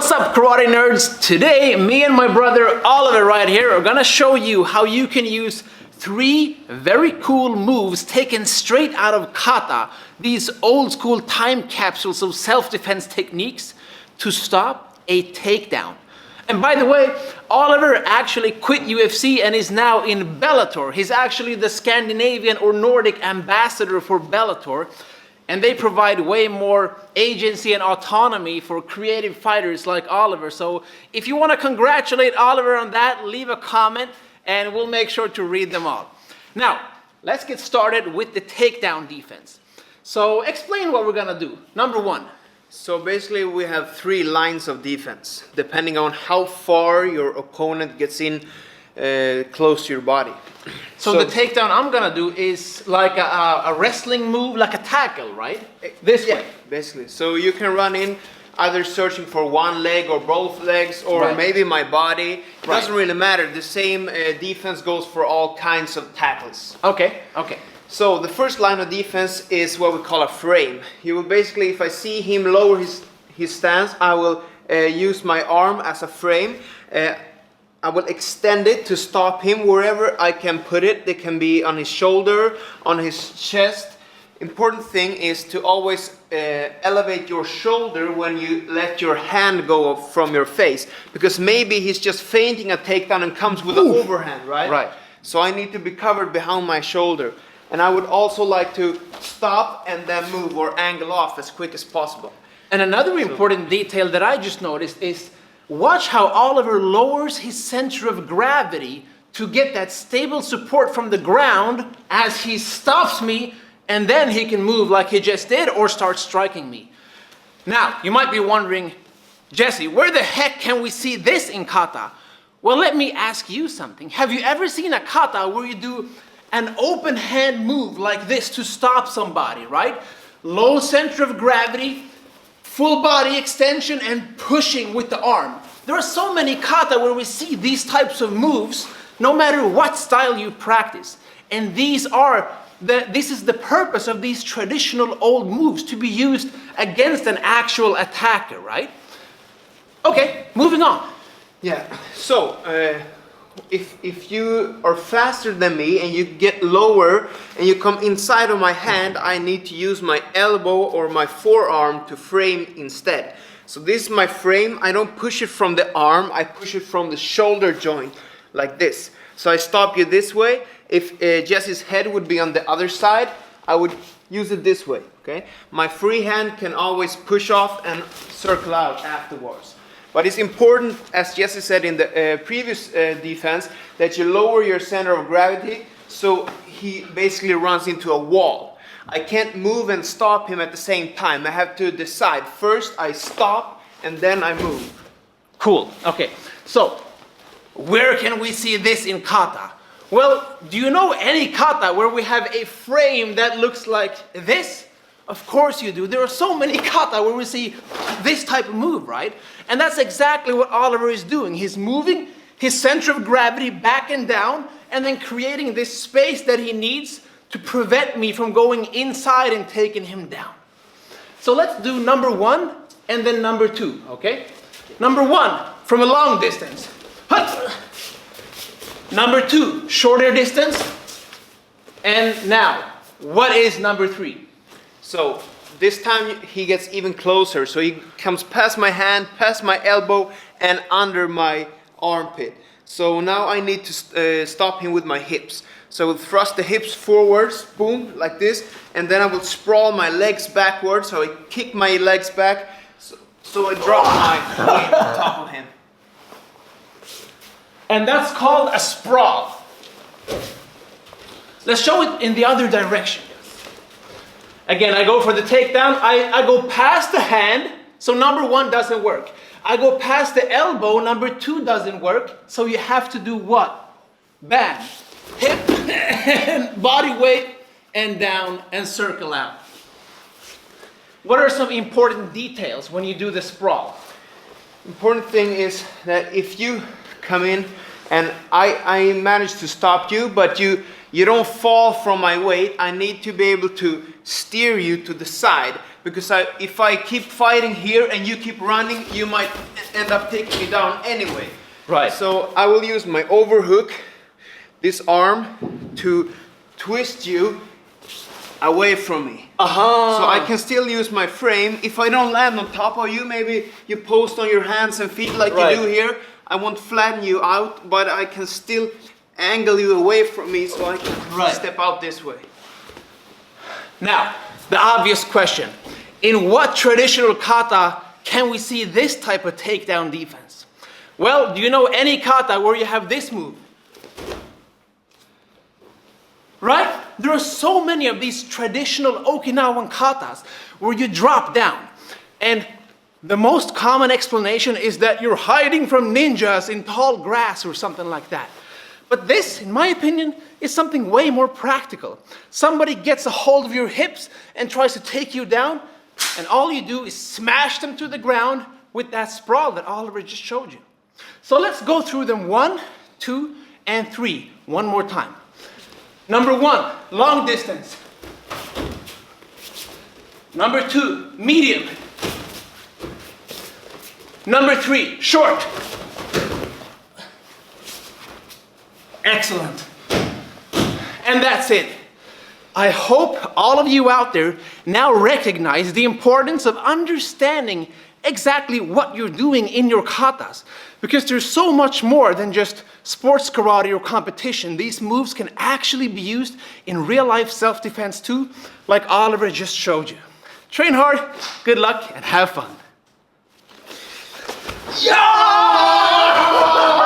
What's up, karate nerds? Today, me and my brother Oliver right here are gonna show you how you can use 3 very cool moves taken straight out of Kata, these old school time capsules of self-defense techniques to stop a takedown. And by the way, Oliver actually quit UFC and is now in Bellator. He's actually the Scandinavian or Nordic ambassador for Bellator. And they provide way more agency and autonomy for creative fighters like Oliver. So if you want to congratulate Oliver on that, leave a comment and we'll make sure to read them all. Now, let's get started with the takedown defense. So explain what we're going to do. Number 1. So basically we have 3 lines of defense, depending on how far your opponent gets in close to your body. So the takedown I'm gonna do is like a wrestling move, like a tackle, right? This way. Basically. So you can run in either searching for one leg or both legs, or maybe my body. It doesn't really matter. The same defense goes for all kinds of tackles. Okay. So the first line of defense is what we call a frame. You will basically, if I see him lower his stance, I will use my arm as a frame. I will extend it to stop him wherever I can put it. It can be on his shoulder, on his chest. Important thing is to always elevate your shoulder when you let your hand go from your face. Because maybe he's just feinting a takedown and comes with an overhand, right? Right. So I need to be covered behind my shoulder. And I would also like to stop and then move or angle off as quick as possible. And another important detail that I just noticed is watch how Oliver lowers his center of gravity to get that stable support from the ground as he stops me, and then he can move like he just did or start striking me. Now, you might be wondering, Jesse, where the heck can we see this in Kata? Well, let me ask you something. Have you ever seen a Kata where you do an open hand move like this to stop somebody, right? Low center of gravity, full body extension and pushing with the arm. There are so many kata where we see these types of moves no matter what style you practice. And this is the purpose of these traditional old moves, to be used against an actual attacker, right? Okay, moving on. Yeah, so if you are faster than me and you get lower and you come inside of my hand, I need to use my elbow or my forearm to frame instead. So this is my frame. I don't push it from the arm, I push it from the shoulder joint like this. So I stop you this way. If Jesse's head would be on the other side, I would use it this way, okay? My free hand can always push off and circle out afterwards. But it's important, as Jesse said in the previous defense, that you lower your center of gravity so he basically runs into a wall. I can't move and stop him at the same time. I have to decide. First I stop and then I move. Cool. Okay. So, where can we see this in kata? Well, do you know any kata where we have a frame that looks like this? Of course you do. There are so many kata where we see this type of move, right? And that's exactly what Oliver is doing. He's moving his center of gravity back and down and then creating this space that he needs to prevent me from going inside and taking him down. So let's do number 1 and then number 2, okay? Number 1, from a long distance. Number 2, shorter distance. And now, what is number 3? So this time he gets even closer. So he comes past my hand, past my elbow, and under my armpit. So now I need to stop him with my hips. So I will thrust the hips forwards, boom, like this. And then I will sprawl my legs backwards. So I kick my legs back. So I drop my weight on top of him. And that's called a sprawl. Let's show it in the other direction. Again, I go for the takedown. I go past the hand, so number 1 doesn't work. I go past the elbow, number 2 doesn't work. So you have to do what? Bang. Hip, and body weight, and down, and circle out. What are some important details when you do the sprawl? Important thing is that if you come in and I manage to stop you, but you you don't fall from my weight. I need to be able to steer you to the side, because if I keep fighting here and you keep running, you might end up taking me down anyway. Right. So I will use my overhook, this arm, to twist you away from me. So I can still use my frame. If I don't land on top of you, maybe you post on your hands and feet like you do here. I won't flatten you out, but I can still angle you away from me so I can step out this way. Now, the obvious question. In what traditional kata can we see this type of takedown defense? Well, do you know any kata where you have this move? Right? There are so many of these traditional Okinawan katas where you drop down. And the most common explanation is that you're hiding from ninjas in tall grass or something like that. But this, in my opinion, is something way more practical. Somebody gets a hold of your hips and tries to take you down, and all you do is smash them to the ground with that sprawl that Oliver just showed you. So let's go through them 1, 2, and 3 one more time. Number 1, long distance. Number 2, medium. Number 3, short. Excellent. And that's it. I hope all of you out there now recognize the importance of understanding exactly what you're doing in your katas, because there's so much more than just sports karate or competition. These moves can actually be used in real life self-defense too, like Oliver just showed you. Train hard, good luck, and have fun. Yeah!